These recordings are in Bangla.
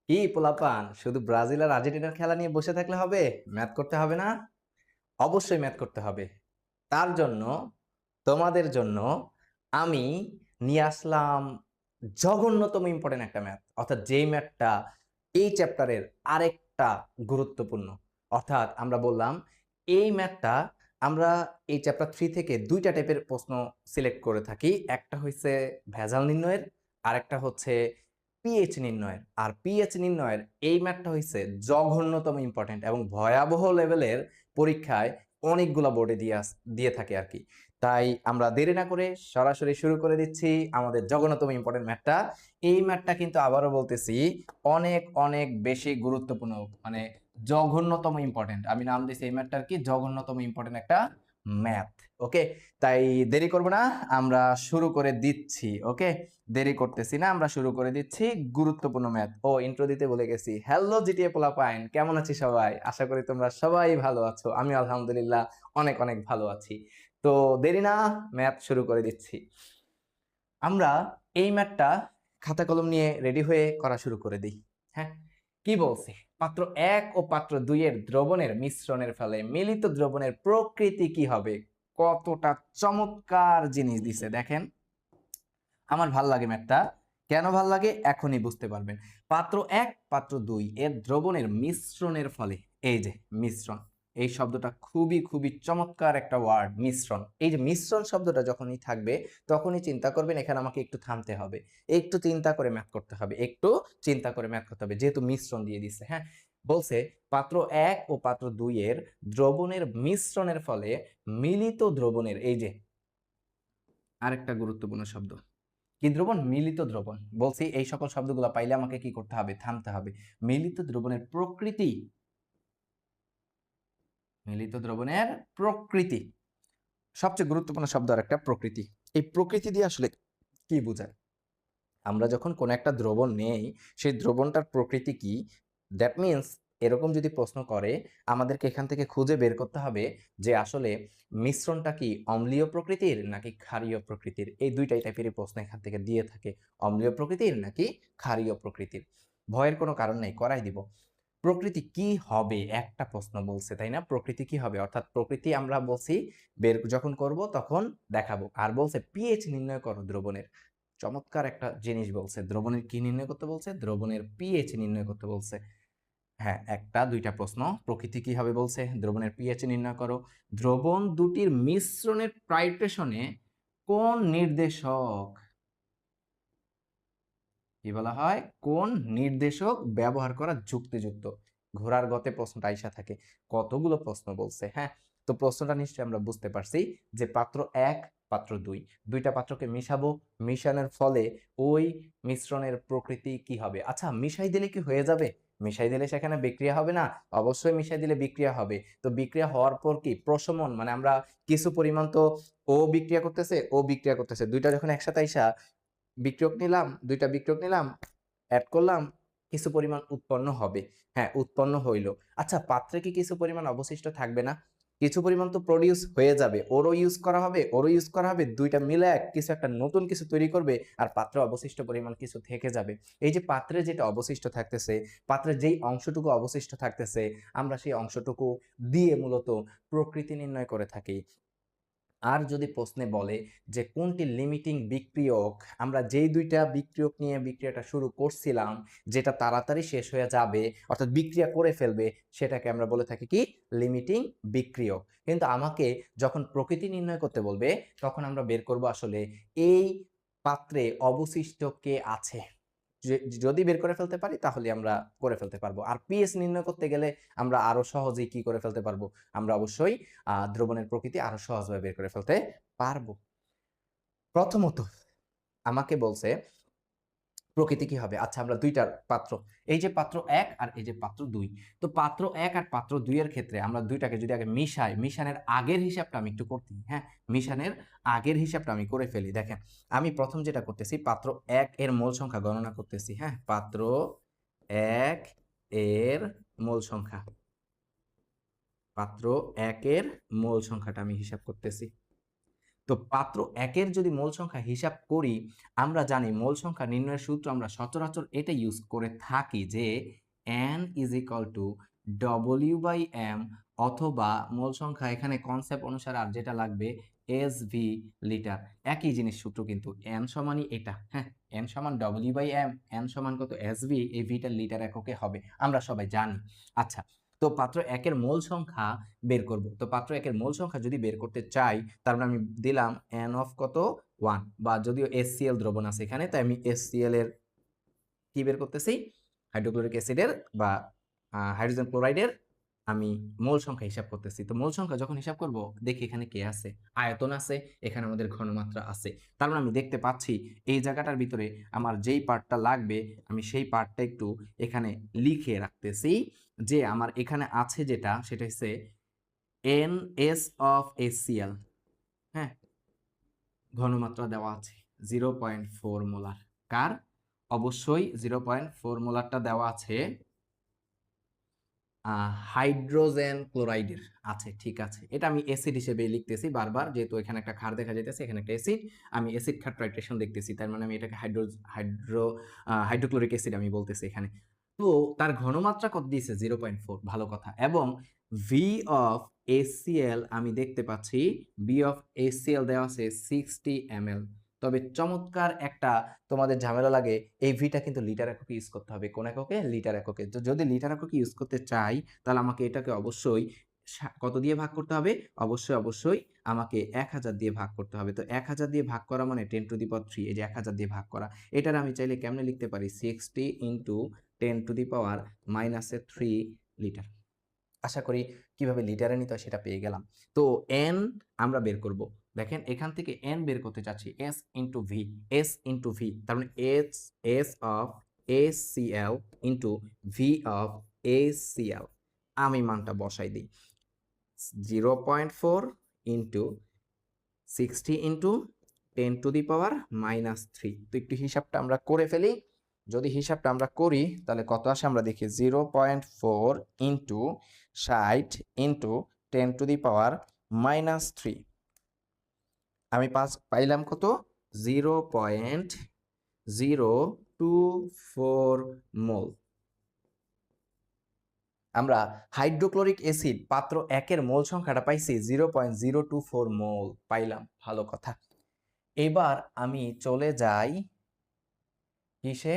কি পোলাপান, শুধু ব্রাজিল আর আর্জেন্টিনার খেলা নিয়ে বসে থাকলে হবে? ম্যাথ করতে হবে না? অবশ্যই ম্যাথ করতে হবে। তার জন্য তোমাদের জন্য আমি নিয়ে আসলাম জঘন্যতম ইম্পর্টেন্ট একটা ম্যাথ, অর্থাৎ যেই ম্যাথটা এই চ্যাপ্টারের আরেকটা গুরুত্বপূর্ণ। অর্থাৎ আমরা বললাম এই ম্যাথটা আমরা এই চ্যাপ্টার 3 থেকে দুইটা টাইপের প্রশ্ন সিলেক্ট করে থাকি। একটা হচ্ছে ভেজাল নির্ণয়ের, আরেকটা হচ্ছে পিএইচ নির্ণয়ের। আর পিএইচ নির্ণয়ের এই ম্যাথটা হচ্ছে জঘন্যতম ইম্পর্টেন্ট এবং ভয়াবহ লেভেলের পরীক্ষায় অনেকগুলা বোর্ডে দিয়ে থাকে আর কি। তাই আমরা দেরি না করে সরাসরি শুরু করে দিচ্ছি আমাদের জঘন্যতম ইম্পর্টেন্ট ম্যাথটা। এই ম্যাথটা কিন্তু আবারও বলতেছি অনেক অনেক বেশি গুরুত্বপূর্ণ, মানে জঘন্যতম ইম্পর্টেন্ট। আমি নাম দিয়েছি এই ম্যাথটার কি, জঘন্যতম ইম্পর্টেন্ট একটা ম্যাথ। ওকে, তাই দেরি করব না, আমরা শুরু করে দিচ্ছি। ওকে, দেরি করতেছি না, আমরা শুরু করে দিচ্ছি গুরুত্বপূর্ণ ম্যাথ। ও ইন্ট্রো দিতে বলে গেছি। হ্যালো জিটিএ পোলাপাইন, কেমন আছি সবাই? আশা করি তোমরা সবাই ভালো আছো। আমি আলহামদুলিল্লাহ অনেক অনেক ভালো আছি। তো দেরি না, ম্যাথ শুরু করে দিচ্ছি। আমরা এই ম্যাথটা খাতা কলম নিয়ে রেডি হয়ে করা শুরু করে দিই। হ্যাঁ, কি বলছে? পাত্র 1 ও পাত্র 2 এর দ্রবণের মিশ্রণের ফলে মিলিত দ্রবণের প্রকৃতি কি হবে? কতটা চমৎকার জিনিস দিছে দেখেন। আমার ভাল লাগে ম্যাথটা। কেন ভাল লাগে এখনই বুঝতে পারবেন। পাত্র 1 পাত্র 2 এর দ্রবণের মিশ্রণের ফলে, এই যে মিশ্রণ, এই শব্দটা খুবই খুবই চমৎকার একটা ওয়ার্ড, মিশ্রণ। এই যে মিশ্রণ শব্দটা যখনই থাকবে তখনই চিন্তা করবেন এখানে আমাকে একটু থামতে হবে, একটু চিন্তা করে ম্যাথ করতে হবে, একটু চিন্তা করে ম্যাথ করতে হবে, যেহেতু মিশ্রণ দিয়ে দিচ্ছে। হ্যাঁ, বলছে পাত্র 1 ও পাত্র 2 এর দ্রবণের মিশ্রণের ফলে মিলিত দ্রবণের, এই যে আরেকটা গুরুত্বপূর্ণ শব্দ, কি দ্রবণ? মিলিত দ্রবণ। বলছি এই সকল শব্দগুলো পাইলে আমাকে কি করতে হবে? থামতে হবে। মিলিত দ্রবণের প্রকৃতি, মিলিত দ্রবণের প্রকৃতি, সবচেয়ে গুরুত্বপূর্ণ শব্দ আর একটা প্রকৃতি। এই প্রকৃতি দিয়ে আসলে কি বোঝায়? আমরা যখন কোন একটা দ্রবণ নেই, সেই দ্রবণটার প্রকৃতি কি, দ্যাট মিন্স এরকম যদি প্রশ্ন করে আমাদেরকে এখান থেকে খুঁজে বের করতে হবে যে আসলে মিশ্রণটা কি অম্লীয় প্রকৃতির নাকি ক্ষারীয় প্রকৃতির। এই দুইটাই টাইপেরই প্রশ্ন এখান থেকে দিয়ে থাকে, অম্লীয় প্রকৃতির নাকি ক্ষারীয় প্রকৃতির। ভয়ের কোনো কারণ নেই, করাই দিব। প্রকৃতি কি হবে, একটা প্রশ্ন বলছে তাই না? প্রকৃতি কি হবে, অর্থাৎ প্রকৃতি আমরা বলছি বের যখন করব তখন দেখাবো। আর বলছে পিএইচ নির্ণয় করো দ্রবণের। চমৎকার একটা জিনিস বলছে, দ্রবণের কি নির্ণয় করতে বলছে? দ্রবণের পিএইচ নির্ণয় করতে বলছে। হ্যাঁ, একটা দুইটা প্রশ্ন। প্রকৃতি কি হবে বলছে, দ্রবণের পিএইচ নির্ণয় করো। দ্রবণ দুটির মিশ্রণের টাইট্রেশনে কোন নির্দেশক, কি বলা হয়, কোন নির্দেশক ব্যবহার করা যুক্তিযুক্ত? ঘোড়ার গতে প্রশ্নটা আইসা থাকে। কতগুলো প্রশ্ন বলছে। হ্যাঁ, তো প্রশ্নটা নিশ্চয়ই আমরা বুঝতে পারছি যে পাত্র 1 পাত্র 2, দুইটা পাত্রকে মিশাবো, মিশানোর ফলে ওই মিশ্রণের প্রকৃতি কি হবে। আচ্ছা, মিশাই দিলে কি হয়ে যাবে? মিশাই দিলে সেখানে বিক্রিয়া হবে না? অবশ্যই মিশাই দিলে বিক্রিয়া হবে। তো বিক্রিয়া হওয়ার পর কি প্রশমন, মানে আমরা কিছু পরিমাণ তো ও বিক্রিয়া করতেছে, ও বিক্রিয়া করতেছে, দুইটা যখন একসাথে আইসা বিক্রিয়ক নিলাম, দুইটা বিক্রিয়ক নিলাম, অ্যাড করলাম, কিছু পরিমাণ উৎপন্ন হবে। হ্যাঁ, উৎপন্ন হইল। আচ্ছা, পাত্রে কি কিছু পরিমাণ অবশিষ্ট থাকবে না? কিছু পরিমাণ তো প্রডিউস হয়ে যাবে, ওরও ইউজ করা হবে, ওরও ইউজ করা হবে, দুইটা মিলে কিছু একটা নতুন কিছু তৈরি করবে, আর পাত্রে অবশিষ্ট পরিমাণ কিছু থেকে যাবে। এই যে পাত্রে যেটা অবশিষ্ট থাকতেছে, পাত্রের যেই অংশটুকু অবশিষ্ট থাকতেছে, আমরা সেই অংশটুকু দিয়ে মূলত প্রকৃতি নির্ণয় করে থাকি। আর যদি প্রশ্নে বলে যে কোনটি লিমিটিং বিক্রিয়ক, আমরা যেই দুইটা বিক্রিয়ক নিয়ে বিক্রিয়াটা শুরু করছিলাম, যেটা তাড়াতাড়ি শেষ হয়ে যাবে অর্থাৎ বিক্রিয়া করে ফেলবে, সেটাকে আমরা বলে থাকি কি, লিমিটিং বিক্রিয়ক। কিন্তু আমাকে যখন প্রকৃতি নির্ণয় করতে বলবে তখন আমরা বের করব আসলে এই পাত্রে অবশিষ্ট কে আছে। যদি বের করে ফেলতে পারি তাহলে আমরা করে ফেলতে পারবো। আর পিএইচ নির্ণয় করতে গেলে আমরা আরো সহজেই কি করে ফেলতে পারবো, আমরা অবশ্যই দ্রবণের প্রকৃতি আরো সহজভাবে বের করে ফেলতে পারবো। প্রথমত আমাকে বলছে প্রকৃতি কি হবে। আচ্ছা, আমরা দুইটার পাত্র, এই যে পাত্র 1 আর এই যে পাত্র 2, তো পাত্র 1 আর পাত্র 2 এর ক্ষেত্রে আমরা দুইটাকে যদি আগে মিশাই, মিশানের আগের হিসাবটা আমি একটু করতে, হ্যাঁ, মিশানের আগের হিসাবটা আমি করে ফেলি। দেখেন, আমি প্রথম যেটা করতেছি পাত্র 1 এর মোল সংখ্যা গণনা করতেছি। হ্যাঁ, পাত্র 1 এর মোল সংখ্যা, পাত্র 1 এর মোল সংখ্যাটা আমি হিসাব করতেছি। তো পাত্র একের যদি মোল সংখ্যা হিসাব করি, আমরা জানি মোল সংখ্যা নির্ণয়ের সূত্র আমরা সচরাচর এটা ইউজ করে থাকি যে n is equal to W/m, অথবা মোল সংখ্যা এখানে কনসেপ্ট অনুসারে আর যেটা লাগবে SV লিটার। একই জিনিস সূত্র কিন্তু, n সমানই এটা, হ্যাঁ, n সমান W/m, n সমান কত SV, এই ভিটার লিটার এককে হবে, আমরা সবাই জানি। আচ্ছা, তো পাত্র একের মোল সংখ্যা বের করব। তো পাত্র একের মোল সংখ্যা যদি বের করতে চাই, তারপরে আমি দিলাম n অফ কত 1, বা যদিও HCl দ্রবণ আছে এখানে, তাই আমি HCl এর কি বের করতেছি, হাইড্রোক্লোরিক অ্যাসিডের বা হাইড্রোজেন ক্লোরাইডের আমি মোল সংখ্যা হিসাব করতেছি। তো মোল সংখ্যা যখন হিসাব করব, দেখি এখানে কে আছে, আয়তন আছে, এখানে আমাদের ঘনমাত্রা আছে। তার মানে আমি দেখতে পাচ্ছি এই জায়গাটার ভিতরে আমার যেই পার্টটা লাগবে, আমি সেই পার্টটা একটু এখানে লিখে রাখতেছি, যে আমার এখানে আছে যেটা, সেটা হচ্ছে NS অফ HCl, হ্যাঁ, ঘনমাত্রা দেওয়া আছে 0.4 মোলার। কার? অবশ্যই 0.4 মোলারটা দেওয়া আছে হাইড্রোজেন ক্লোরাইডের আছে, ঠিক আছে। এটা আমি অ্যাসিড হিসেবে লিখতেছি বারবার, যেহেতু এখানে একটা ক্ষার দেখা যাইতেছে, এখানে একটা অ্যাসিড, আমি অ্যাসিড ক্ষার টাইট্রেশন দেখতেছি, তার মানে আমি এটাকে হাইড্রোক্লোরিক অ্যাসিড আমি বলতেছি এখানে। তো তার ঘনমাত্রা কত দিয়েছে? 0.4, ভালো কথা। এবং ভি অফ HCl আমি দেখতে পাচ্ছি, বি অফ HCl দেওয়া আছে 60 ml। তবে চমৎকার একটা তোমাদের ঝামেলা লাগে, এই ভিটা কিন্তু লিটার এককে ইউজ করতে হবে। কোন এককে? লিটার এককে। তো যদি লিটার এককে ইউজ করতে চাই, তাহলে আমাকে এটাকে অবশ্যই কত দিয়ে ভাগ করতে হবে? অবশ্যই আমাকে 1000 দিয়ে ভাগ করতে হবে। তো 1000 দিয়ে ভাগ করা মানে 10 টু দি পাওয়ার 3, এই যে 1000 দিয়ে ভাগ করা। এটার আমি চাইলে কেমনে লিখতে পারি? 60 into 10 to the power -3 litre. আশা করি কিভাবে লিটারে নিতে হয় সেটা পেয়ে গেলাম। তো n আমরা বের করব। দেখেন এখান থেকে n বের করতে চাচ্ছি, s into V, s into V, তার মানে s of HCl into V of HCl। আমি মানটা বসাই দিই, 0.4 into 60 into 10 to the power -3। তো একটু হিসাবটা আমরা করে ফেলি। যদি হিসাবটা আমরা করি, তাহলে কত আসে আমরা দেখি, 0.4 into 60 into 10 to the power -3। আমি পাইলাম কত? 0.024 মোল। আমরা হাইড্রোক্লোরিক অ্যাসিড পাত্র একের মোল সংখ্যাটা পাইছি 0.024 মোল পাইলাম, ভালো কথা। এবার আমি চলে যাই কিসে,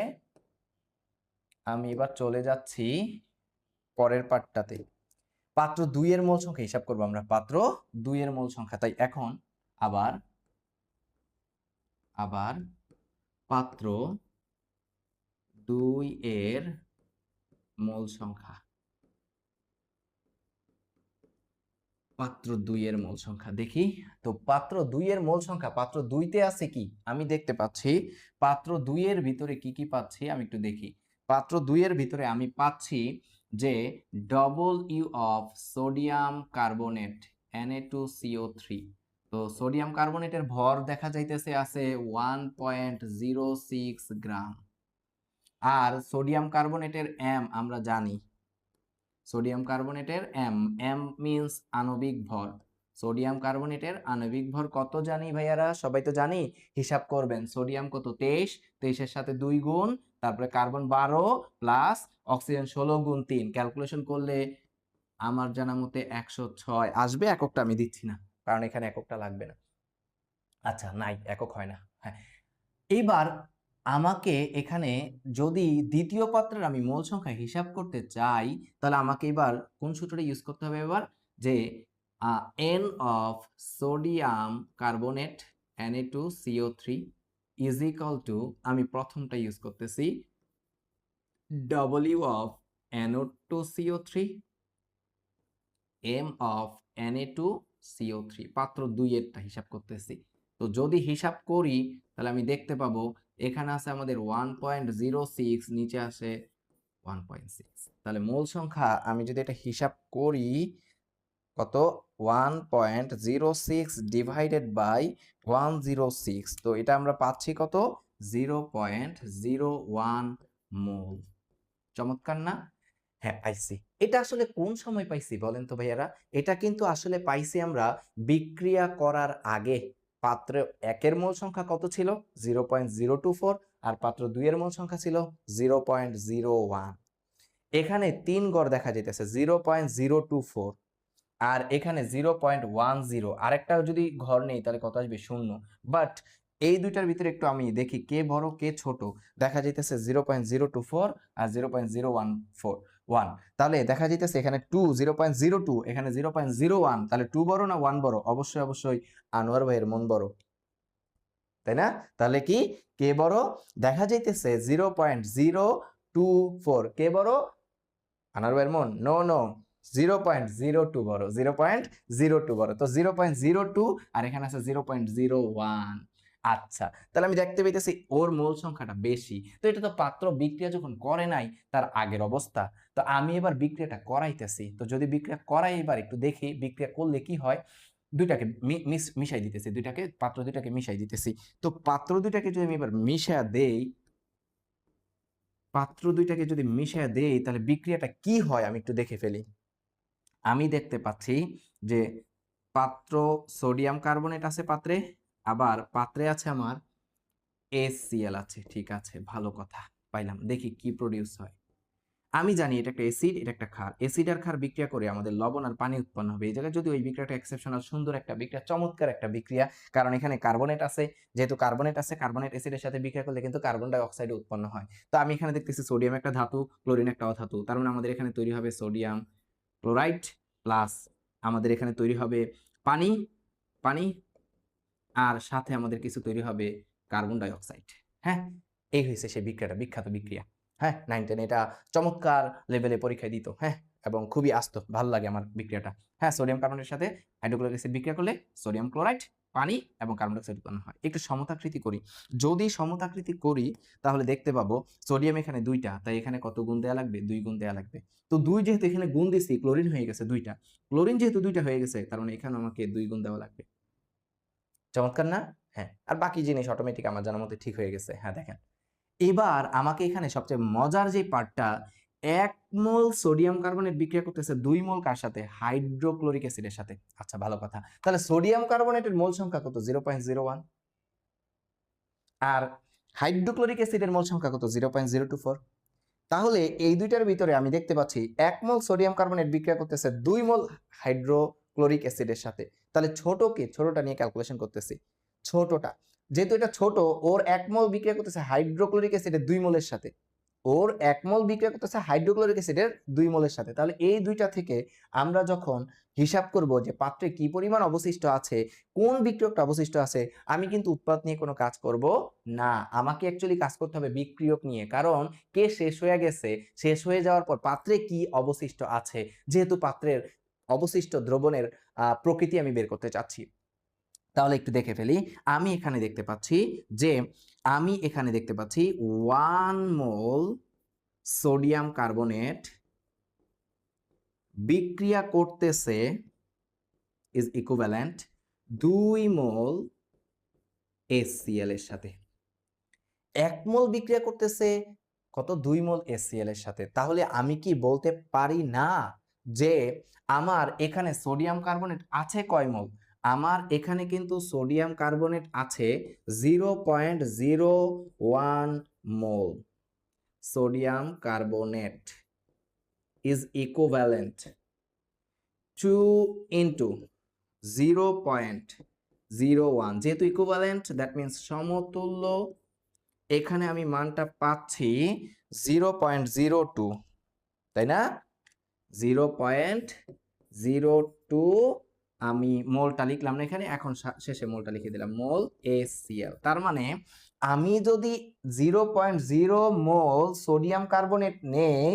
আমি এবার চলে যাচ্ছি পরের পার্টটাতে, পাত্র 2 এর মোল সংখ্যা হিসাব করব আমরা, পাত্র 2 এর মোল সংখ্যা। তাই এখন আবার পাত্র 2 এর মোল সংখ্যা, পাত্র 2 এর মোল সংখ্যা দেখি। তো পাত্র 2 এর মোল সংখ্যা, পাত্র 2 তে আছে কি? আমি দেখতে পাচ্ছি পাত্র 2 এর ভিতরে কি কি পাচ্ছি, আমি একটু দেখি। পাত্র 2 এর ভিতরে আমি পাচ্ছি যে double of sodium carbonate Na2CO3। তো সোডিয়াম কার্বনেটের ভর দেখা যাইতেছে আছে 1.06 গ্রাম। আর সোডিয়াম কার্বনেটের m আমরা জানি, সোডিয়াম কার্বনেটের m মিন্স আণবিক ভর। সোডিয়াম কার্বনেটের আণবিক ভর কত জানি ভাইয়ারা? সবাই তো জানি, হিসাব করবেন। সোডিয়াম কত? 23, 23 এর সাথে 2 গুণ, তারপরে কার্বন 12 প্লাস অক্সিজেন 16 গুণ 3, ক্যালকুলেশন করলে আমার জানা মতে 106 আসবে। এককটা আমি দিচ্ছি না, কারণ এখানে এককটা লাগবে না। আচ্ছা, নাই, একক হয় না। হ্যাঁ, এইবার আমাকে এখানে যদি দ্বিতীয় পাত্রের আমি মোল সংখ্যা হিসাব করতে চাই, তাহলে আমাকে এবার কোন সূত্রটা ইউজ করতে হবে? এবার যে n of sodium carbonate Na2CO3 is equal to, আমি প্রথমটা ইউজ করতেছি, W of NO2CO3 m of Na2CO3, পাত্র 2 এরটা হিসাব করতেছি। তো যদি হিসাব করি, তাহলে আমি দেখতে পাবো এখানে আছে আমাদের 1.06, নিচে আসে 1.6। তাহলে মোল সংখ্যা আমি যদি এটা হিসাব করি, কত? 1.06 ডিভাইডেড বাই 106, তো এটা আমরা পাচ্ছি কত? 0.01 মোল। চমৎকার না? হ্যাঁ, পাইছি। এটা আসলে কোন সময় পাইছি বলেন তো ভাইয়ারা? এটা কিন্তু আসলে পাইছি আমরা বিক্রিয়া করার আগে। পাত্র 1 এর মোল সংখ্যা কত ছিল 0.024 আর পাত্র 2 এর মোল সংখ্যা ছিল 0.01। এখানে 3 গড় দেখা যাইতেছে 0.024 আর এখানে 0.10। আরেকটা যদি ঘর নেই তাহলে কত আসবে 0। বাট এই দুইটার ভিতরে একটু আমি দেখি কে বড় কে ছোট। দেখা যাইতেছে 0.024 আর 0.014 তাহলে দেখা যাইতেছে এখানে 0.02 এখানে 0.01 তাহলে 2 বড় না 1 বড়? অবশ্যই অবশ্যই আনোয়ার ভাইয়ের মন বড়, তাই না? তাহলে কি কে বড়? দেখা যাইতেছে 0.024 কে বড়? আনোয়ার ভাইয়ের মন? নো নো, 0.02 বড়, 0.02 বড়। তো 0.02 আর এখানে আছে 0.01। আচ্ছা, তাহলে আমি দেখতে পাইতেছি ওর মোল সংখ্যাটা বেশি। তো এটা তো পাত্র বিক্রিয়া যখন করে নাই তার আগের অবস্থা। তো আমি এবার বিক্রিয়াটা করাইতেছি। তো যদি বিক্রিয়া করাই এবার একটু দেখি বিক্রিয়া করলে কি হয়। দুইটাকে মিশাই দিতেছি, পাত্র দুইটাকে মিশাই দিতেছি। তো পাত্র দুইটাকে যদি আমি এবার মিশায়া দেই, তাহলে বিক্রিয়াটা কি হয় আমি একটু দেখে ফেলি। আমি দেখতে পাচ্ছি যে পাত্র সোডিয়াম কার্বনেট আছে পাত্রে, আবার পাত্রে আছে আমার HCl আছে। ঠিক আছে, ভালো কথা পাইলাম। দেখি কি প্রডিউস হয়। আমি জানি এটা একটা অ্যাসিড, এটা একটা ক্ষার। অ্যাসিড আর ক্ষার বিক্রিয়া করে আমাদের লবণ আর পানি উৎপন্ন হবে। এই জায়গায় যদি ওই বিক্রিয়াটা এক্সেপশনাল সুন্দর একটা বিক্রিয়া, চমৎকার একটা বিক্রিয়া, কারণ এখানে কার্বনেট আছে। যেহেতু কার্বনেট আছে, কার্বনেট অ্যাসিডের সাথে বিক্রিয়া করলে কিন্তু কার্বন ডাই অক্সাইড উৎপন্ন হয়। তো আমি এখানে দেখতেছি সোডিয়াম একটা ধাতু, ক্লোরিন একটা অধাতু। তার মানে আমাদের এখানে তৈরি হবে সোডিয়াম ক্লোরাইড প্লাস আমাদের এখানে তৈরি হবে পানি পানি আর সাথে আমাদের কিছু তৈরি হবে কার্বন ডাই অক্সাইড। হ্যাঁ, এই হয়েছে সেই বিক্রিয়াটা, বিখ্যাত বিক্রিয়া। হ্যাঁ, 9, 10 এটা চমৎকার লেভেলে পরীক্ষায় দিত। হ্যাঁ, এবং খুবই আস্ত, ভালো লাগে আমার বিক্রিয়াটা। হ্যাঁ, সোডিয়াম কার্বনের সাথে হাইড্রোক্লোরিক অ্যাসিড বিক্রিয়া করলে সোডিয়াম ক্লোরাইড, পানি এবং কার্বন ডাই অক্সাইড উৎপন্ন হয়। একটু সমতাকৃতি করি। যদি সমতাকৃতি করি তাহলে দেখতে পাবো সোডিয়াম এখানে 2টা, তাই এখানে কত গুণ দেয়া লাগবে? 2 গুণ দেয়া লাগবে। তো 2 যেহেতু এখানে গুণ দিছি, ক্লোরিন হয়ে গেছে 2টা। ক্লোরিন যেহেতু 2টা হয়ে গেছে, তার মানে এখানে আমাকে 2 গুণ দেওয়া লাগবে। চমৎকার না? হ্যাঁ, আর বাকি জিনিস অটোমেটিক আমার জানার মধ্যে ঠিক হয়ে গেছে। হ্যাঁ, দেখেন এবার আমাকে এখানে সবচেয়ে মজার যে পার্টটা, 1 মোল সোডিয়াম কার্বনেট বিক্রিয়া করতেছে 2 মোল কার সাথে? হাইড্রোক্লোরিক অ্যাসিডের সাথে। আচ্ছা, ভালো কথা। তাহলে সোডিয়াম কার্বনেটের মোল সংখ্যা কত? 0.01 আর হাইড্রোক্লোরিক অ্যাসিডের মোল সংখ্যা কত? 0.024। তাহলে এই দুইটার ভিতরে আমি দেখতে পাচ্ছি 1 মোল সোডিয়াম কার্বনেট বিক্রিয়া করতেছে 2 মোল হাইড্রোক্লোরিক অ্যাসিডের সাথে। তাহলে ছোটটা নিয়ে ক্যালকুলেশন করতেছি। ছোটটা যেহেতু এটা ছোট, ওর 1 মোল বিক্রিয়া করতেছে হাইড্রোক্লোরিক অ্যাসিডের 2 মোলের সাথে। ওর 1 মোল বিক্রিয়া করতেছে হাইড্রোক্লোরিক অ্যাসিডের 2 মোলের সাথে। তাহলে এই দুইটা থেকে আমরা যখন হিসাব করব যে পাত্রে কি পরিমাণ অবশিষ্ট আছে, কোন বিক্রিয়কটা অবশিষ্ট আছে, আমি কিন্তু উৎপাদ নিয়ে কোনো কাজ করব না। আমাকে অ্যাকচুয়ালি কাজ করতে হবে বিক্রিয়ক নিয়ে। কারণ কে শেষ হয়ে গেছে, শেষ হয়ে যাওয়ার পর পাত্রে কি অবশিষ্ট আছে, যেহেতু পাত্রের অবশিষ্ট দ্রবণের প্রকৃতি আমি বের করতে চাচ্ছি। তাহলে একটু দেখে ফেলি। আমি এখানে দেখতে পাচ্ছি 1 মোল সোডিয়াম কার্বনেট বিক্রিয়া করতেছে ইজ ইকুইভ্যালেন্ট 2 মোল HCl এর সাথে। 1 মোল বিক্রিয়া করতেছে কত? 2 মোল HCl এর সাথে। তাহলে আমি কি বলতে পারি না যে আমার এখানে সোডিয়াম কার্বনেট আছে কয় মোল? আমার এখানে কিন্তু সোডিয়াম কার্বনেট আছে 0.01 mole. Sodium carbonate is equivalent 2 into 0.01, যেহেতু ইকুইভ্যালেন্ট দ্যাট মিন্স সমতুল্য। এখানে আমি মানটা পাচ্ছি 0.02, তাই না? 0.02 আমি মোলটা লিখলাম না এখানে, এখন শেষে মোলটা লিখে দিলাম, মোল HCl। তার মানে আমি যদি 0.0 মোল সোডিয়াম কার্বনেট নেই,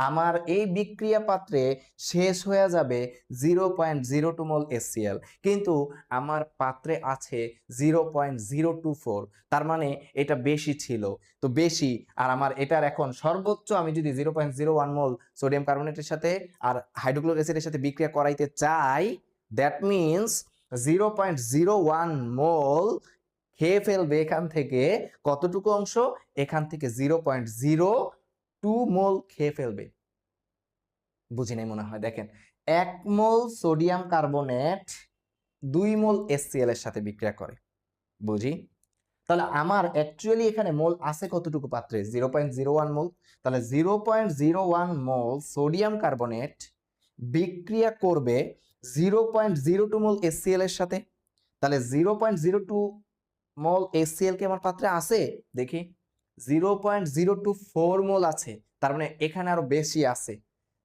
আমার এই বিক্রিয়া পাত্রে শেষ হয়ে যাবে 0.02 মোল HCl। কিন্তু আমার পাত্রে আছে 0.024, তার মানে এটা বেশি ছিল। তো বেশি, আর আমার এটার এখন সর্বোচ্চ আমি যদি 0.01 মোল সোডিয়াম কার্বনেটের সাথে আর হাইড্রোক্লোরিক অ্যাসিডের সাথে বিক্রিয়া করাইতে চাই, দ্যাট মিন্স 0.01 মোল খেয়ে ফেলবে এখান থেকে। কতটুকু অংশ? এখান থেকে 0.02 মোল খেয়ে ফেলবে। বুঝি নাই মনে হয়। দেখেন 1 মোল সোডিয়াম কার্বনেট 2 মোল HCl এর সাথে বিক্রিয়া করে। বুঝি। তাহলে আমার অ্যাকচুয়ালি এখানে মোল আছে কতটুকু পাত্রে? 0.01 মোল। তাহলে 0.01 মোল সোডিয়াম কার্বনেট বিক্রিয়া করবে 0.02 মোল HCl এর সাথে। তাহলে 0.02 মোল HCl কি আমার পাত্রে আছে? দেখি 0.024 মোল আছে, তার মানে এখানে আরো বেশি আছে।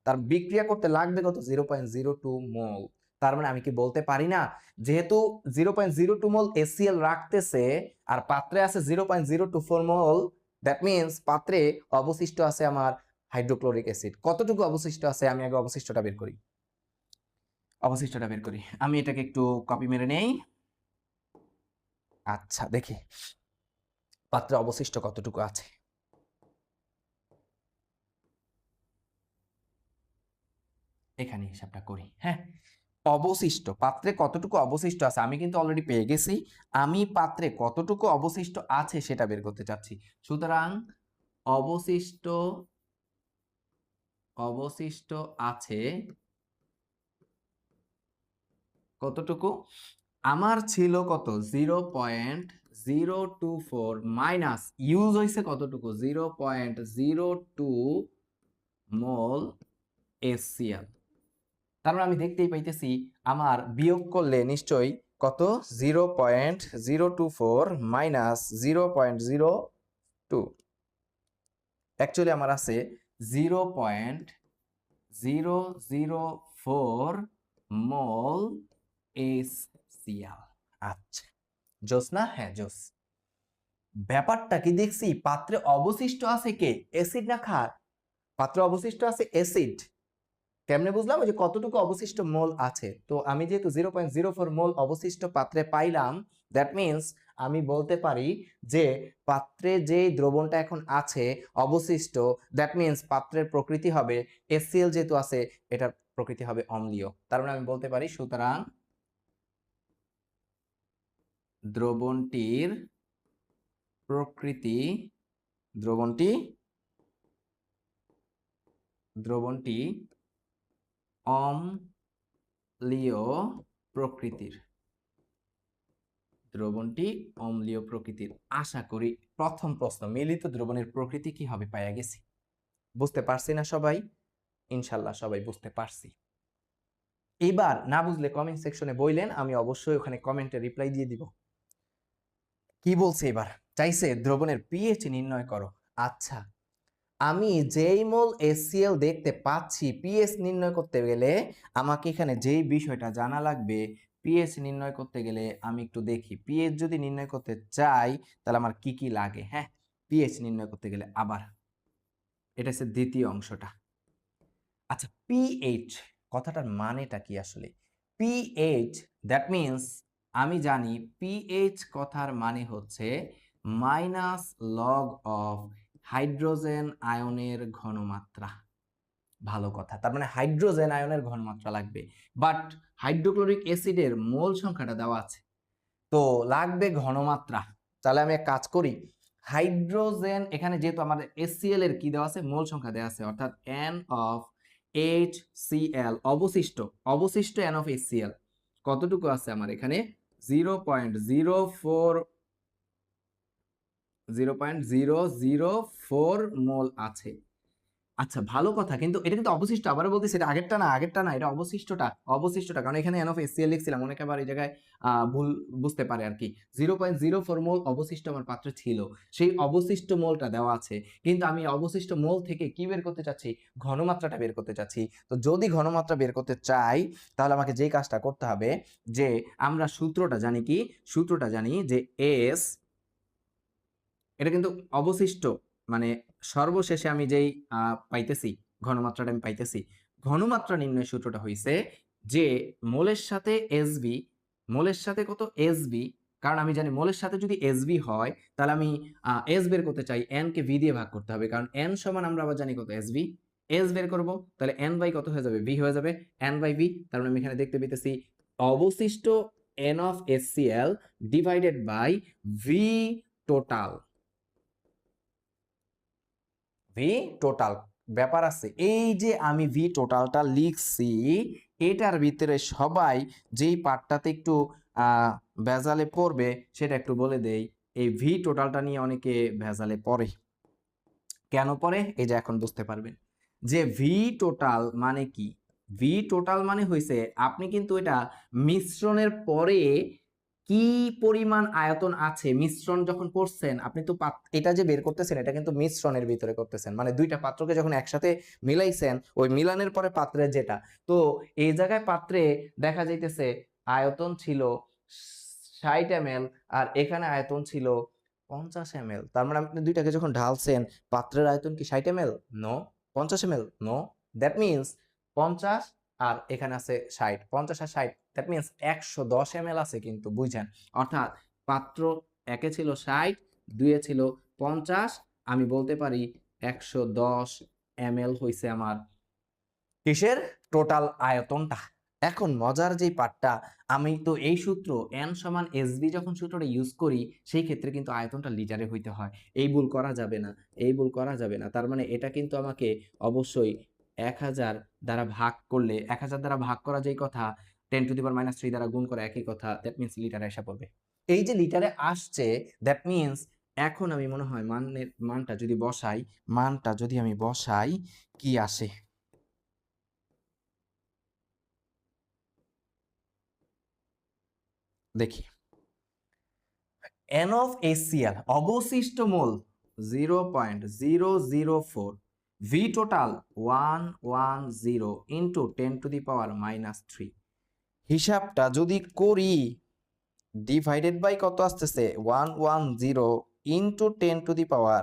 তার বিক্রিয়া করতে লাগবে কত? 0.02 মোল। তার মানে আমি কি বলতে পারি না, যেহেতু 0.02 মোল HCl রাখতেছে আর পাত্রে আছে 0.024 মোল, দ্যাট মিন্স পাত্রে অবশিষ্ট আছে আমার হাইড্রোক্লোরিক অ্যাসিড। কতটুকু অবশিষ্ট আছে আমি আগে অবশিষ্টটা বের করি। আমি এটাকে একটু কপি মেরে নেই। আচ্ছা দেখি পাত্রে অবশিষ্ট কতটুকু আছে। এখানে হিসাবটা করি। হ্যাঁ, অবশিষ্ট পাত্রে কতটুকু অবশিষ্ট আছে আমি কিন্তু অলরেডি পেয়ে গেছি। আমি পাত্রে কতটুকু অবশিষ্ট আছে সেটা বের করতে চাচ্ছি। সুতরাং অবশিষ্ট আছে কতটুকু? আমার ছিল কত? 0.024 মাইনাস ইউজ হয়েছে কতটুকু? 0.02 মোল HCl। তার মানে আমি দেখতেই পাইতেছি আমার বিয়োগ করলে নিশ্চয়ই কত? 0.024 মাইনাস 0.02, অ্যাকচুয়ালি আমার আছে 0.004 মোল HCl। আচ্ছা জোস না? হ্যাঁ জোস। ব্যাপারটা কি দেখছি, পাত্রে অবশিষ্ট আছে কে? অ্যাসিড না ক্ষার? পাত্রে অবশিষ্ট আছে অ্যাসিড। কেমনে বুঝলাম? ওই যে কতটুকু অবশিষ্ট মোল আছে। তো আমি যেহেতু 0.04 মোল অবশিষ্ট পাত্রে পাইলাম, দ্যাট মিন্স আমি বলতে পারি যে পাত্রে যে দ্রবণটা এখন আছে অবশিষ্ট, দ্যাট মিন্স পাত্রের প্রকৃতি হবে HCl, যেহেতু আছে এটার প্রকৃতি হবে অম্লীয়। তার মানে আমি বলতে পারি সুতরাং দ্রবণটির প্রকৃতি দ্রবণটি অম্লীয় প্রকৃতির। দ্রবণটি অম্লীয় প্রকৃতির। আশা করি প্রথম প্রশ্ন মিলিত দ্রবণের প্রকৃতি কি হবে পাইয়া গেছি। বুঝতে পারছি না সবাই? ইনশাল্লাহ সবাই বুঝতে পারছি। এবার না বুঝলে কমেন্ট সেকশনে বললেন, আমি অবশ্যই ওখানে কমেন্টে রিপ্লাই দিয়ে দিব। কি বলছে এবার? চাইছে দ্রবণের পিএইচ নির্ণয় করো। আচ্ছা, আমি যেই মোল HCl দেখতে পাচ্ছি পিএইচ নির্ণয় করতে গেলে আমাকে এখানে যেই বিষয়টা জানা লাগবে, পিএইচ নির্ণয় করতে গেলে আমি একটু দেখি পিএইচ যদি নির্ণয় করতে চাই তাহলে আমার কি কি লাগে। হ্যাঁ, পিএইচ নির্ণয় করতে গেলে আবার এটা হচ্ছে দ্বিতীয় অংশটা। আচ্ছা, পিএইচ কথাটার মানেটা কি আসলে? পিএইচ দ্যাট মিন্স আমি জানি পিএইচ কথার মানে হচ্ছে মাইনাস লগ অফ হাইড্রোজেন আয়নের ঘনমাত্রা। ভালো কথা, তার মানে হাইড্রোজেন আয়নের ঘনমাত্রা লাগবে, বাট হাইড্রোক্লোরিক অ্যাসিডের মোল সংখ্যাটা দেওয়া আছে, তো লাগবে ঘনমাত্রা। তাহলে আমি এক কাজ করি, হাইড্রোজেন এখানে যেহেতু আমাদের HCl এর কি দেওয়া আছে? মোল সংখ্যা দেওয়া আছে, অর্থাৎ N অফ HCl অবশিষ্ট N অফ HCl কতটুকু আছে আমার এখানে? 0.004 মোল আছে। আচ্ছা ভালো কথা, কিন্তু এটা কিন্তু অবশিষ্ট, আবারও বলতেছি এটা আগেরটা না, এটা অবশিষ্টটা, কারণ এখানে N অফ HCl লিখছিলাম, অনেকে আবার এই জায়গায় ভুল বুঝতে পারে আর কি। 0.04 মোল অবশিষ্ট আমার পাত্রে ছিল, সেই অবশিষ্ট মোলটা দেওয়া আছে, কিন্তু আমি অবশিষ্ট মোল থেকে কি বের করতে চাচ্ছি? ঘনমাত্রাটা বের করতে চাচ্ছি। তো যদি ঘনমাত্রা বের করতে চাই তাহলে আমাকে যেই কাজটা করতে হবে, যে আমরা সূত্রটা জানি যে S, এটা কিন্তু অবশিষ্ট মানে সর্বশেষে আমি যেই পাইতেছি ঘনমাত্রাটা আমি পাইতেছি, ঘনমাত্রা নির্ণয় সূত্রটা হইছে যে মোলের সাথে এসবি, মোলের সাথে কত? এসবি, কারণ আমি জানি মোলের সাথে যদি এসবি হয় তাহলে আমি এস বের করতে চাই, এন কে ভি দিয়ে ভাগ করতে হবে, কারণ এন সমান আমরা আবার জানি কত? এসবি। এস বের করব তাহলে এন বাই কত হয়ে যাবে? ভি হয়ে যাবে, এন বাই ভি। তার মানে আমি এখানে দেখতে পেতেছি অবশিষ্ট N of HCl divided by V total. V total ব্যাপার আছে, এই যে আমি ভি টোটালটা লিখছি এটার ভিতরে সবাই যেই পার্টটাতে একটু ভেজালে পড়বে সেটা একটু বলে দেই। এই ভি টোটালটা নিয়ে অনেকে ভেজালে পড়ে। কেন পড়ে? এই যে এখন বুঝতে পারবেন যে ভি টোটাল মানে কি। ভি টোটাল মানে হইছে আপনি কিন্তু এটা মিশ্রণের পরে কি পরিমাণ আয়তন আছে মিশ্রণ যখন করছেন আপনি তো এটা যে বের করতেছেন এটা কিন্তু মিশ্রণের ভিতরে করতেছেন, মানে দুইটা পাত্রকে যখন একসাথে মিলাইছেন ওই মিলানের পরে পাত্রের যেটা, তো এই জায়গায় পাত্রে দেখা যাইতেছে আয়তন ছিল 60 ml আর এখানে আয়তন ছিল 50 ml। তার মানে আপনি দুইটাকে যখন ঢালছেন পাত্রের আয়তন কি 60 ml? No. 50 ml? No. That means 50 আর এখানে আছে 60, 50 আর 60, দ্যাট মিন্স 110 ml আছে কিন্তু, বুঝছেন? অর্থাৎ পাত্র একে ছিল 60, দুইয়ে ছিল 50, আমি বলতে পারি 110 ml হইছে আমার কিসের টোটাল আয়তনটা। এখন মজার যেই পার্টটা, আমি তো এই সূত্র n সমান এসবি যখন সূত্রটা ইউজ করি সেই ক্ষেত্রে কিন্তু আয়তনটা লিটারে হইতে হয়। এই ভুল করা যাবে না, এই ভুল করা যাবে না। তার মানে এটা কিন্তু আমাকে অবশ্যই 1000 দ্বারা ভাগ করলে 1000 দ্বারা ভাগ করা যেই কথা 10 টু দি পাওয়ার -3 দ্বারা গুণ করা একই কথা, দ্যাট মিন্স লিটারে এসে পড়বে। এই যে লিটারে আসছে দ্যাট মিন্স এখন আমি মনে হয় মানটা যদি বসাই, মানটা যদি আমি বসাই কি আসে দেখি। n of HCl অবশিষ্ট মোল 0.004, V total 110 into 10 to the power -3। হিসাবটা যদি করি ডিভাইডেড বাই কত আসতেছে 110 into 10 to the power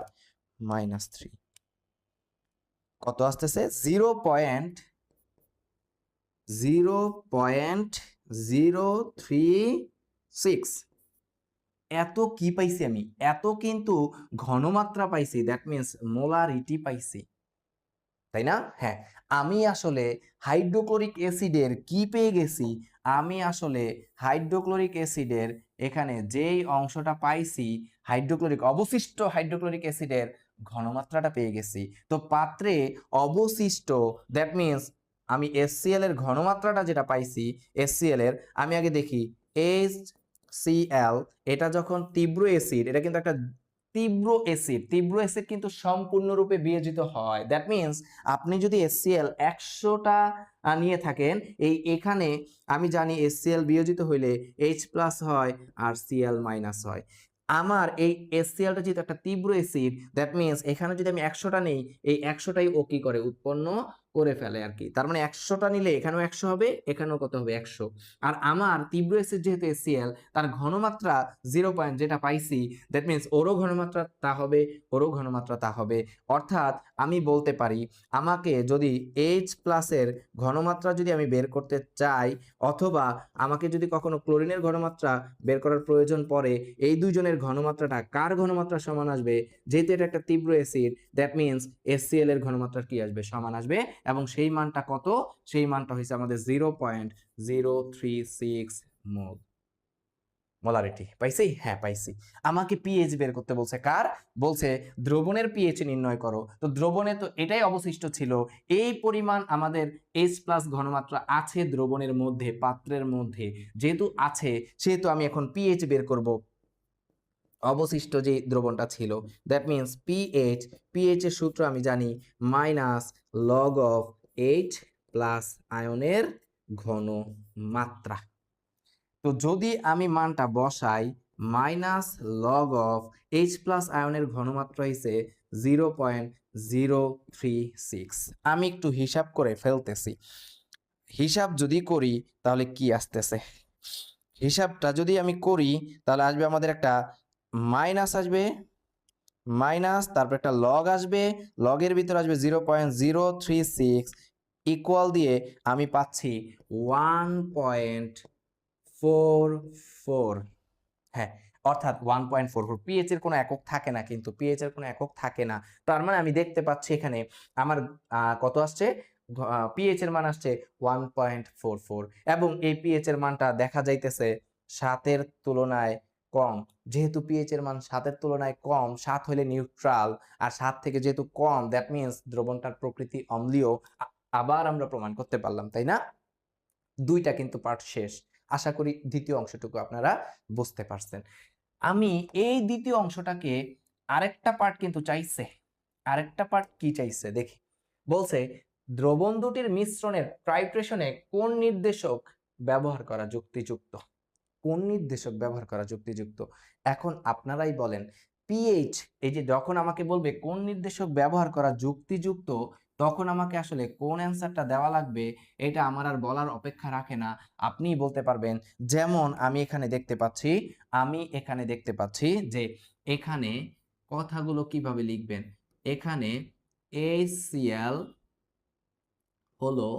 -3 কত আসতেছে 0.036। এত কি পাইছি আমি? এত কিন্তু ঘনমাত্রা পাইছি, দ্যাট মিন্স মোলারিটি পাইছি, তাই না? হ্যাঁ, আমি আসলে হাইড্রোক্লোরিক অ্যাসিডের কি পেয়ে গেছি? আমি আসলে হাইড্রোক্লোরিক অ্যাসিডের এখানে যেই অংশটা পাইছি অবশিষ্ট হাইড্রোক্লোরিক অ্যাসিডের ঘনমাত্রাটা পেয়ে গেছি। তো পাত্রে অবশিষ্ট দ্যাট মিন্স আমি HCl এর ঘনমাত্রাটা যেটা পাইছি HCl এর, আমি আগে দেখি HCl এটা যখন তীব্র অ্যাসিড, এটা কিন্তু একটা তীব্র অ্যাসিড কিন্তু সম্পূর্ণরূপে বিয়োজিত হয়। দ্যাট মিন্স আপনি যদি HCl 100টা নিয়ে থাকেন, এখানে আমি জানি HCl বিয়োজিত হইলে H+ হয় আর Cl- হয়। আমার এই HClটা যেহেতু একটা তীব্র অ্যাসিড, দ্যাট মিন্স এখানে যদি আমি 100টা নেই, এই 100টাই ও কি করে উৎপন্ন করে ফেলে আর কি। তার মানে 100টা নিলে এখানেও 100 হবে, এখানেও কত হবে 100। আর আমার তীব্র অ্যাসিড যেহেতু HCl, তার ঘনমাত্রা 0 পয়েন্ট যেটা পাইছি, দ্যাট মিন্স ওরও ঘনমাত্রা তা হবে, ওরও ঘনমাত্রা তা হবে। অর্থাৎ আমি বলতে পারি আমাকে যদি H+ এর ঘনমাত্রা যদি আমি বের করতে চাই, অথবা আমাকে যদি কখনো ক্লোরিনের ঘনমাত্রা বের করার প্রয়োজন পড়ে, এই দুইজনের ঘনমাত্রাটা কার ঘনমাত্রা সমান আসবে? যেহেতু এটা একটা তীব্র অ্যাসিড, দ্যাট মিন্স HCl এর ঘনমাত্রা কি আসবে? সমান আসবে। এবং সেই মানটা কত? সেই মানটা হয়েছে আমাদের 0.036 মোল। মোলারিটি পাইছি? হ্যাঁ পাইছি। আমাকে পিএইচ বের করতে বলছে, কার? বলছে দ্রবণের পিএইচ নির্ণয় করো। তো দ্রবণে তো এটাই অবশিষ্ট ছিল, এই পরিমাণ আমাদের H+ ঘনমাত্রা আছে দ্রবণের মধ্যে, পাত্রের মধ্যে যেহেতু আছে সেহেতু আমি এখন পিএইচ বের করব অবশিষ্ট যে দ্রবণটা ছিল। দ্যাট মিন্স পিএইচ এর সূত্র আমি জানি -log(H+ আয়নের ঘনমাত্রা। তো যদি আমি মানটা বসাই -log(H+ আয়নের ঘনমাত্রা হইছে 0.036। আমি একটু হিসাব করে ফেলতেছি। হিসাব যদি করি তাহলে কি আসতেছে? হিসাবটা যদি আমি করি তাহলে আসবে আমাদের একটা মাইনাস আসবে, তারপর একটা লগ আসবে, লগের ভিতর আসবে 0.036 ইকুয়াল দিয়ে আমি পাচ্ছি 1.44। হ্যাঁ, অর্থাৎ 1.44। পিএইচ এর কোনো একক থাকে না, কিন্তু পিএইচ এর কোনো একক থাকে না। তার মানে আমি দেখতে পাচ্ছি এখানে আমার কত আসছে, পিএইচ এর মান আসছে 1.44 এবং এই পিএইচ এর মানটা দেখা যাইতেছে 7 এর তুলনায় কম। যেহেতু পিএইচ এর মান 7 এর তুলনায় কম, 7 হলে নিউট্রাল, আর 7 থেকে যেহেতু কম দ্যাট মিন্স দ্রবণটার প্রকৃতি অম্লীয়। আবার আমরা প্রমাণ করতে পারলাম, তাই না? দুইটা কিন্তু পার্ট শেষ। আশা করি দ্বিতীয় অংশটুকু আপনারা বুঝতে পারছেন। আমি এই দ্বিতীয় অংশটাকে আরেকটা পার্ট কিন্তু চাইছে। আরেকটা পার্ট কি চাইছে দেখি। বলছে দ্রবণ দুটির মিশ্রণের টাইট্রেশনে কোন নির্দেশক ব্যবহার করা যুক্তিযুক্ত? কোন নির্দেশক ব্যবহার করা যুক্তিযুক্ত? এখন আপনারাই বলেন পিএইচ, এই যে যখন আমাকে বলবে কোন নির্দেশক ব্যবহার করা যুক্তিযুক্ত, তখন আমাকে আসলে কোন অ্যান্সারটা দেওয়া লাগবে এটা আমার আর বলার অপেক্ষা রাখে না, আপনিই বলতে পারবেন। যেমন আমি এখানে দেখতে পাচ্ছি যে এখানে কথাগুলো কিভাবে লিখবেন। এখানে HCl হলো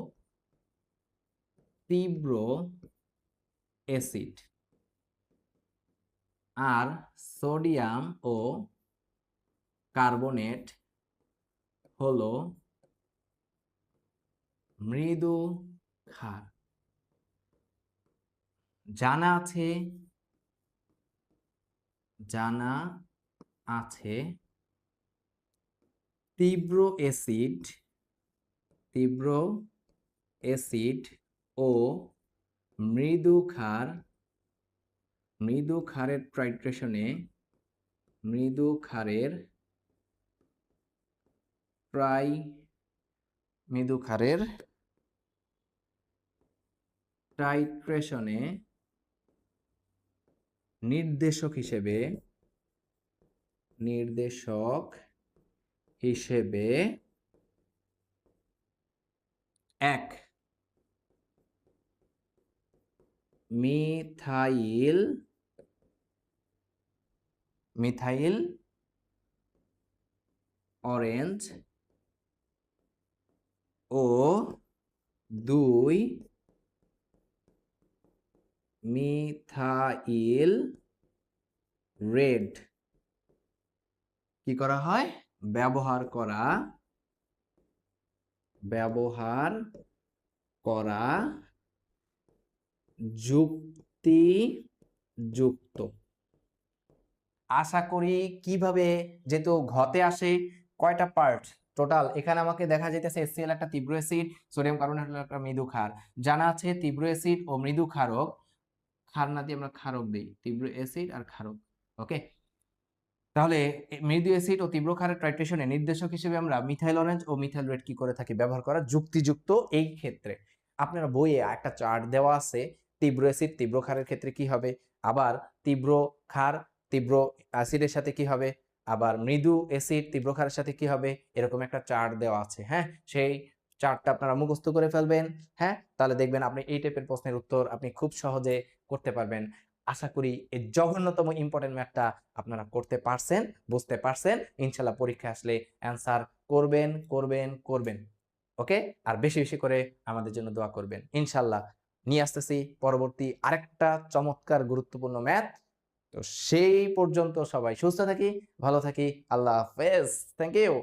তীব্র অ্যাসিড আর সোডিয়াম ও কার্বনেট হলো মৃদু ক্ষার। জানা আছে তীব্র অ্যাসিড ও মৃদু ক্ষারের টাইট্রেশনে নির্দেশক হিসেবে 1 মিথাইল অরেঞ্জ ও 2 মিথাইল রেড কি করা হয়? ব্যবহার করা যুক্তিযুক্ত। আশা করি কিভাবে, যেহেতু ঘতে আসে কয়টা পার্ট টোটাল, এখানে আমাকে দেখা যাইতেছে HCl একটা তীব্র অ্যাসিড, সোডিয়াম কার্বনেট একটা মৃদু ক্ষার। জানা আছে তীব্র অ্যাসিড ও মৃদু ক্ষারক, ক্ষার না দিয়ে আমরা ক্ষারক দিই, তীব্র অ্যাসিড আর ক্ষারক। ওকে, তাহলে মৃদু অ্যাসিড ও তীব্র ক্ষারের টাইট্রেশনে নির্দেশক হিসেবে আমরা মিথাইল অরেঞ্জ ও মিথাইল রেড কি করে থাকি? ব্যবহার করা যুক্তিযুক্ত। এই ক্ষেত্রে আপনার বইয়ে একটা চার্ট দেওয়া আছে, তীব্র অ্যাসিড তীব্র ক্ষারের ক্ষেত্রে কি হবে, আবার তীব্র ক্ষার তীব্র অ্যাসিডের সাথে কি হবে, আবার মৃদু অ্যাসিড তীব্র ক্ষারের সাথে কি হবে, এরকম একটা চার্ট দেওয়া আছে। হ্যাঁ, সেই চার্টটা আপনারা মুখস্থ করে ফেলবেন। হ্যাঁ, তাহলে দেখবেন আপনি এই টাইপের প্রশ্নের উত্তর আপনি খুব সহজে করতে পারবেন। আশা করি এই জঘন্যতম ইম্পর্টেন্ট ম্যাথটা আপনারা করতে পারছেন, বুঝতে পারছেন। ইনশাল্লাহ পরীক্ষা আসলে অ্যান্সার করবেন। ওকে, আর বেশি বেশি করে আমাদের জন্য দোয়া করবেন। ইনশাল্লাহ নিয়ে আসতেছি পরবর্তী আরেকটা চমৎকার গুরুত্বপূর্ণ ম্যাথ। তো সেই পর্যন্ত সবাই সুস্থ থাকি, ভালো থাকি। আল্লাহ হাফেজ। Thank you.